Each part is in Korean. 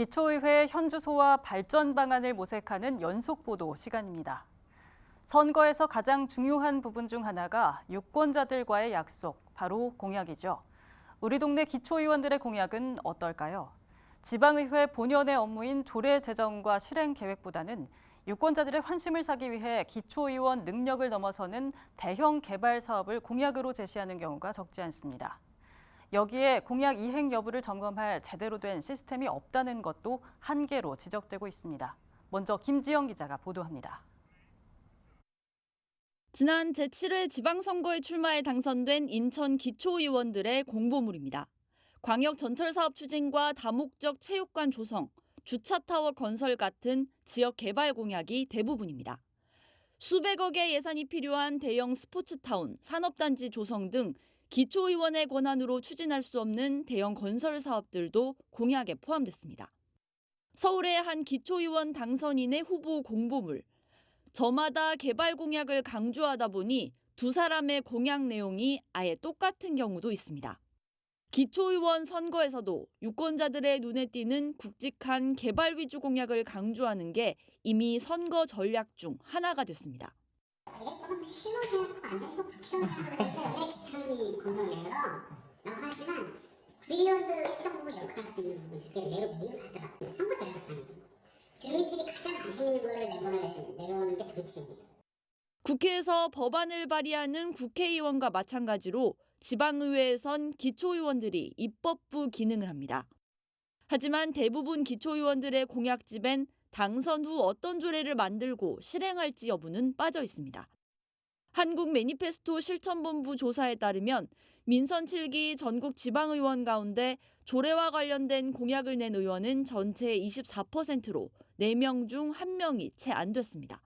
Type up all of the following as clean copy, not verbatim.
기초의회 현주소와 발전 방안을 모색하는 연속 보도 시간입니다. 선거에서 가장 중요한 부분 중 하나가 유권자들과의 약속, 바로 공약이죠. 우리 동네 기초의원들의 공약은 어떨까요? 지방의회 본연의 업무인 조례 제정과 실행 계획보다는 유권자들의 환심을 사기 위해 기초의원 능력을 넘어서는 대형 개발 사업을 공약으로 제시하는 경우가 적지 않습니다. 여기에 공약 이행 여부를 점검할 제대로 된 시스템이 없다는 것도 한계로 지적되고 있습니다. 먼저 김지영 기자가 보도합니다. 지난 제7회 지방선거에 출마해 당선된 인천 기초의원들의 공보물입니다. 광역 전철사업 추진과 다목적 체육관 조성, 주차타워 건설 같은 지역 개발 공약이 대부분입니다. 수백억의 예산이 필요한 대형 스포츠타운, 산업단지 조성 등 기초의원의 권한으로 추진할 수 없는 대형 건설 사업들도 공약에 포함됐습니다. 서울의 한 기초의원 당선인의 후보 공보물. 저마다 개발 공약을 강조하다 보니 두 사람의 공약 내용이 아예 똑같은 경우도 있습니다. 기초의원 선거에서도 유권자들의 눈에 띄는 굵직한 개발 위주 공약을 강조하는 게 이미 선거 전략 중 하나가 됐습니다. 신호제약 아니고 국회의원 때문에 귀찮이 공정해요. 라고 하지만 국회의원들 행정부를 역할할 수 있는 부분이 그게 매우 미흡하더라고요. 선거제에서 하는 거. 주민들이 가장 관심 있는 거를 내놓는 게 정치인이에요. 국회에서 법안을 발의하는 국회의원과 마찬가지로 지방의회에선 기초의원들이 입법부 기능을 합니다. 하지만 대부분 기초의원들의 공약집엔 당선 후 어떤 조례를 만들고 실행할지 여부는 빠져 있습니다. 한국 매니페스토 실천본부 조사에 따르면 민선 7기 전국 지방의원 가운데 조례와 관련된 공약을 낸 의원은 전체의 24%로 4명 중 1명이 채 안 됐습니다.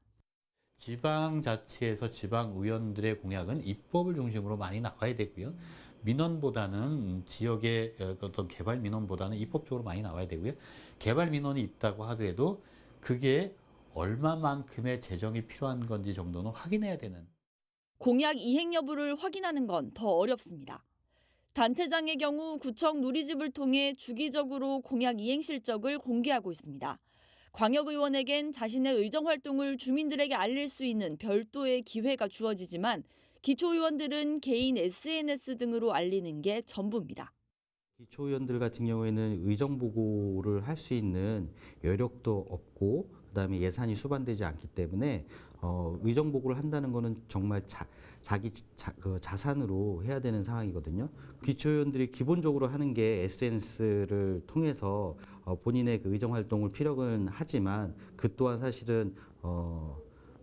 지방자치에서 지방의원들의 공약은 입법을 중심으로 많이 나와야 되고요. 민원보다는 지역의 어떤 개발 민원보다는 입법적으로 많이 나와야 되고요. 개발 민원이 있다고 하더라도 그게 얼마만큼의 재정이 필요한 건지 정도는 확인해야 되는. 공약 이행 여부를 확인하는 건 더 어렵습니다. 단체장의 경우 구청 누리집을 통해 주기적으로 공약 이행 실적을 공개하고 있습니다. 광역의원에겐 자신의 의정활동을 주민들에게 알릴 수 있는 별도의 기회가 주어지지만 기초의원들은 개인 SNS 등으로 알리는 게 전부입니다. 기초의원들 같은 경우에는 의정보고를 할 수 있는 여력도 없고 그다음에 예산이 수반되지 않기 때문에 의정보고를 한다는 거는 정말 자기 자산으로 해야 되는 상황이거든요. 기초의원들이 기본적으로 하는 게 SNS를 통해서 본인의 그 의정활동을 피력은 하지만 그 또한 사실은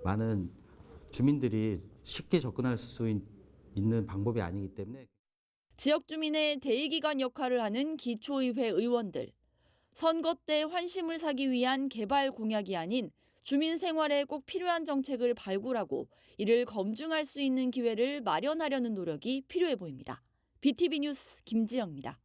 많은 주민들이 쉽게 접근할 수 있는 방법이 아니기 때문에 지역 주민의 대의기관 역할을 하는 기초의회 의원들. 선거 때 환심을 사기 위한 개발 공약이 아닌 주민 생활에 꼭 필요한 정책을 발굴하고 이를 검증할 수 있는 기회를 마련하려는 노력이 필요해 보입니다. BTV 뉴스 김지영입니다.